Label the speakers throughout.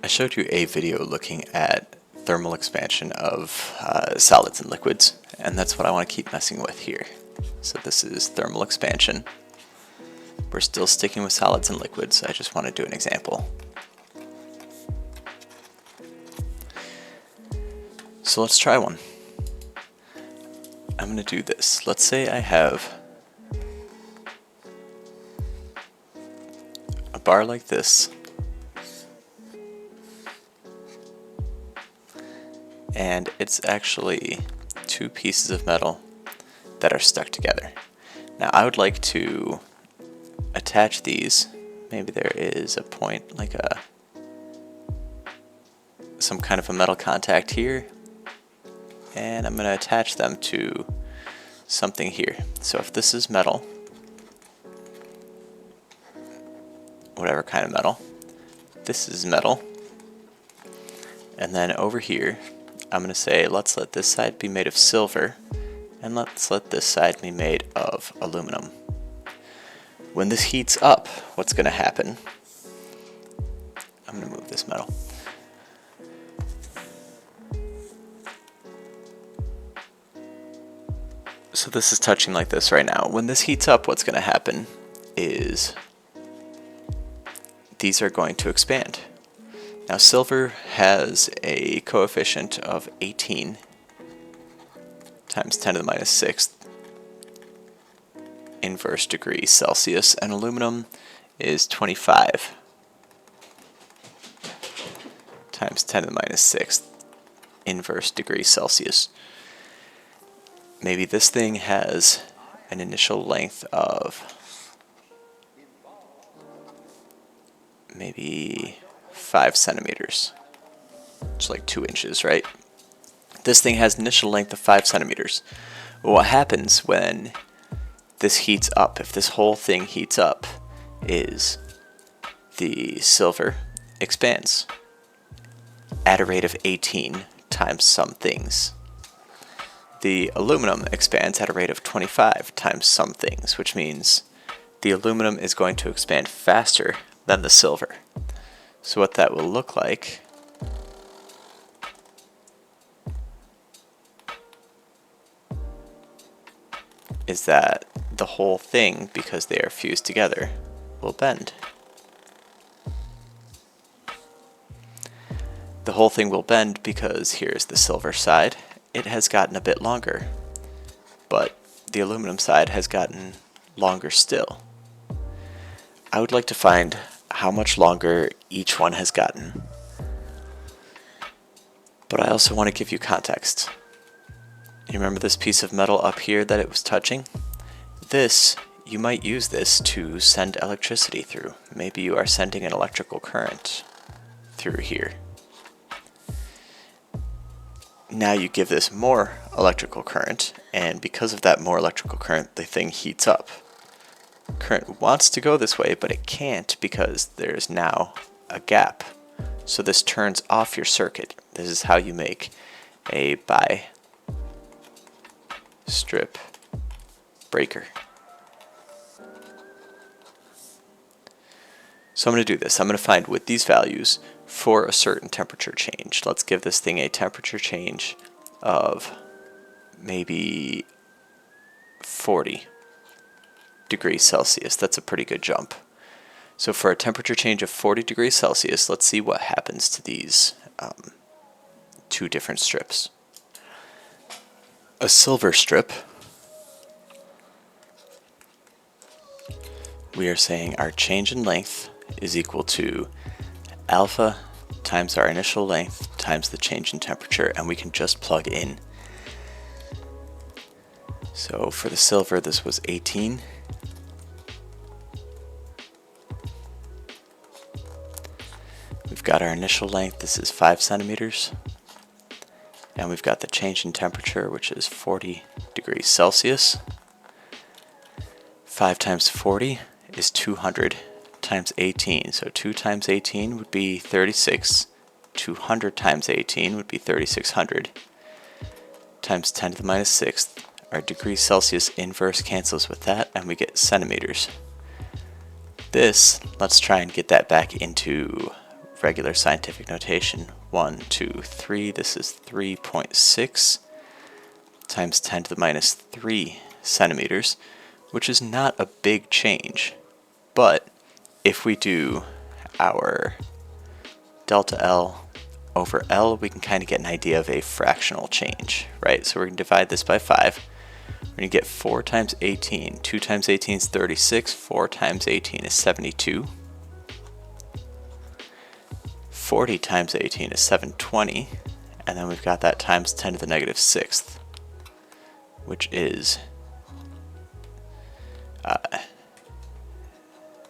Speaker 1: I showed you a video looking at thermal expansion of solids and liquids, and that's what I want to keep messing with here. So this is thermal expansion. We're still sticking with solids and liquids. I just want to do an example. So let's try one. I'm going to do this. Let's say I have a bar like this, and it's actually two pieces of metal that are stuck together. Now I would like to attach these. Maybe there is a point, like some kind of a metal contact here, and I'm going to attach them to something here. So if this is metal, whatever kind of metal, this is metal, and then over here I'm going to say let's let this side be made of silver and let's let this side be made of aluminum. When this heats up, what's going to happen? I'm going to move this metal. So this is touching like this right now. When this heats up, what's going to happen is these are going to expand. Now silver has a coefficient of 18 times 10 to the minus 6th inverse degrees Celsius, and aluminum is 25 times 10 to the minus 6th inverse degrees Celsius. Maybe this thing has an initial length of maybe 5 centimeters. It's like 2 inches, right? This thing has an initial length of 5 centimeters. Well, what happens when this heats up, if this whole thing heats up, is the silver expands at a rate of 18 times some things. The aluminum expands at a rate of 25 times some things, which means the aluminum is going to expand faster than the silver. So what that will look like is that the whole thing, because they are fused together, will bend. The whole thing will bend because here's the silver side. It has gotten a bit longer, but the aluminum side has gotten longer still. I would like to find how much longer each one has gotten, but I also want to give you context. You remember this piece of metal up here that it was touching? You might use this to send electricity through. Maybe you are sending an electrical current through here. Now you give this more electrical current, and because of that more electrical current, the thing heats up. Current wants to go this way, but it can't because there's now a gap. So this turns off your circuit. This is how you make a bistrip breaker. So I'm going to do this. I'm going to find with these values for a certain temperature change. Let's give this thing a temperature change of maybe 40 degrees Celsius. That's a pretty good jump. So for a temperature change of 40 degrees Celsius, let's see what happens to these two different strips. A silver strip, we are saying our change in length is equal to alpha times our initial length times the change in temperature, and we can just plug in. So for the silver, this was 18. We've got our initial length, this is 5 centimeters. And we've got the change in temperature, which is 40 degrees Celsius. 5 times 40 is 200 times 18. So 2 times 18 would be 36. 200 times 18 would be 3600. Times 10 to the minus 6th. Our degrees Celsius inverse cancels with that, and we get centimeters. This, let's try and get that back into regular scientific notation. 1, 2, 3. This is 3.6 times 10 to the minus 3 centimeters, which is not a big change. But if we do our delta L over L, we can kind of get an idea of a fractional change, right? So we're going to divide this by 5. We're going to get 4 times 18. 2 times 18 is 36. 4 times 18 is 72. 40 times 18 is 720. And then we've got that times 10 to the negative 6th, which is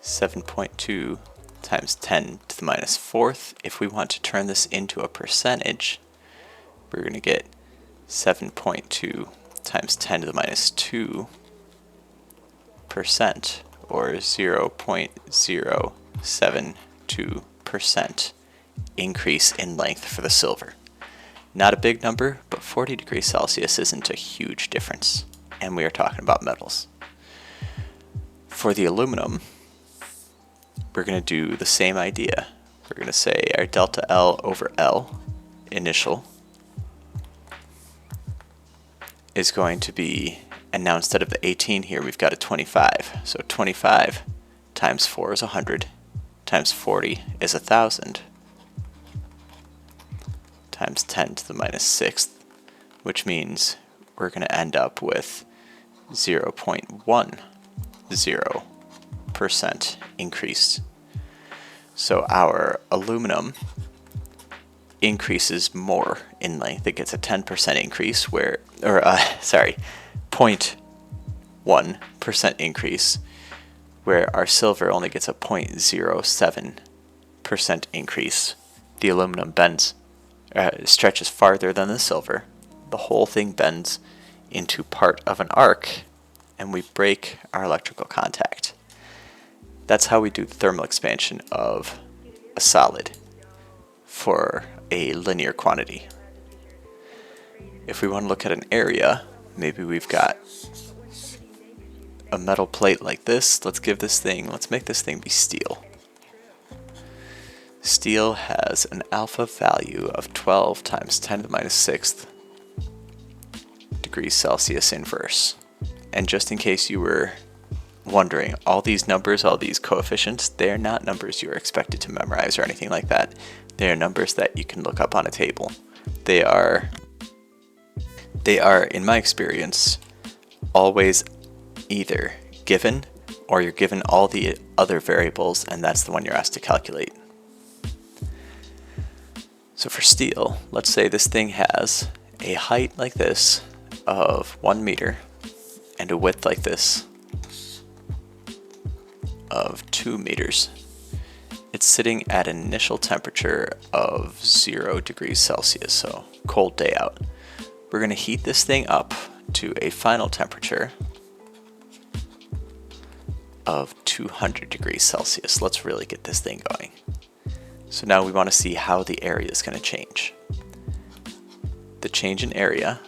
Speaker 1: 7.2 times 10 to the minus 4th. If we want to turn this into a percentage, we're going to get 7.2 times 10 to the minus 2%, or 0.072% increase in length for the silver. Not a big number, but 40 degrees Celsius isn't a huge difference, and we are talking about metals. For the aluminum, we're going to do the same idea. We're going to say our delta L over L initial is going to be, and now instead of the 18 here, we've got a 25. So 25 times 4 is 100, times 40 is 1,000, times 10 to the minus 6th, which means we're going to end up with 0.10% increase. So our aluminum increases more in length. It gets a 10% increase, 0.1% increase, where our silver only gets a 0.07% increase. The aluminum stretches farther than the silver. The whole thing bends into part of an arc, and we break our electrical contact. That's how we do the thermal expansion of a solid for a linear quantity. If we want to look at an area, maybe we've got a metal plate like this. Let's make this thing be steel. Steel has an alpha value of 12 times 10 to the minus 6th degrees Celsius inverse. And just in case you were wondering, all these numbers, all these coefficients, they're not numbers you are expected to memorize or anything like that. They are numbers that you can look up on a table. They are, in my experience, always either given or you're given all the other variables, and that's the one you're asked to calculate. So for steel, let's say this thing has a height like this of 1 meter and a width like this of 2 meters. It's sitting at an initial temperature of 0 degrees Celsius, so cold day out. We're going to heat this thing up to a final temperature of 200 degrees Celsius. Let's really get this thing going. So now we want to see how the area is going to change. The change in area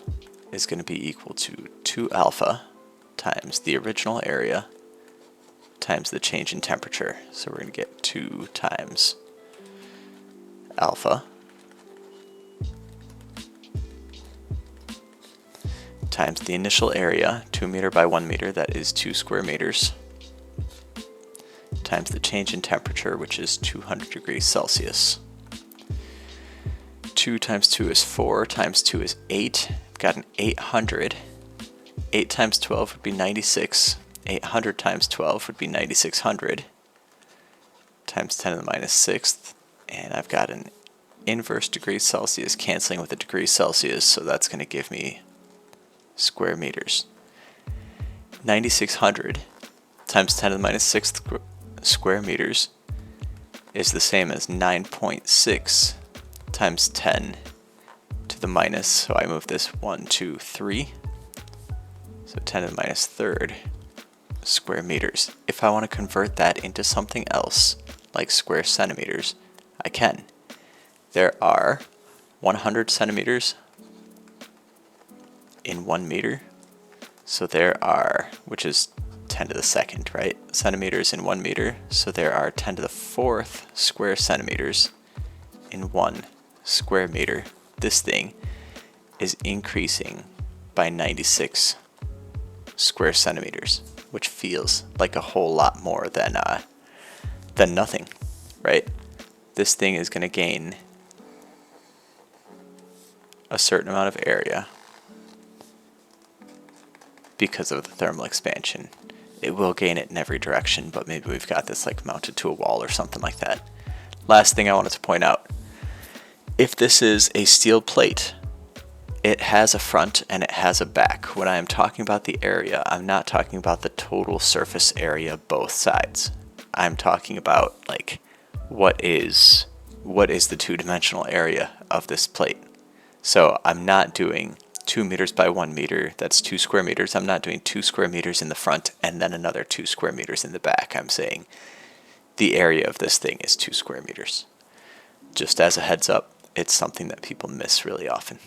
Speaker 1: is going to be equal to 2 alpha times the original area times the change in temperature. So we're going to get 2 times alpha times the initial area, 2 meter by 1 meter, that is 2 square meters, times the change in temperature, which is 200 degrees Celsius. 2 times 2 is 4, times 2 is 8. I've got an 800. 8 times 12 would be 96. 800 times 12 would be 9600 times 10 to the minus 6th. And I've got an inverse degrees Celsius canceling with a degree Celsius, so that's going to give me square meters. 9600 times 10 to the minus 6th square meters is the same as 9.6 times 10 to the minus, so I move this 1, 2, 3, so 10 to the minus 3rd square meters. If I want to convert that into something else, like square centimeters, I can. There are 100 centimeters in 1 meter, so there are, which is 10 to the second, right? Centimeters in 1 meter, so there are 10 to the 4th square centimeters in 1 square meter, this thing is increasing by 96 square centimeters, which feels like a whole lot more than nothing, right? This thing is going to gain a certain amount of area because of the thermal expansion. It will gain it in every direction, but maybe we've got this like mounted to a wall or something like that. Last thing I wanted to point out, if this is a steel plate, it has a front and it has a back. When I am talking about the area, I'm not talking about the total surface area both sides. I'm talking about like what is the two-dimensional area of this plate. So I'm not doing 2 meters by 1 meter, that's 2 square meters. I'm not doing 2 square meters in the front and then another 2 square meters in the back. I'm saying the area of this thing is 2 square meters. Just as a heads up, it's something that people miss really often.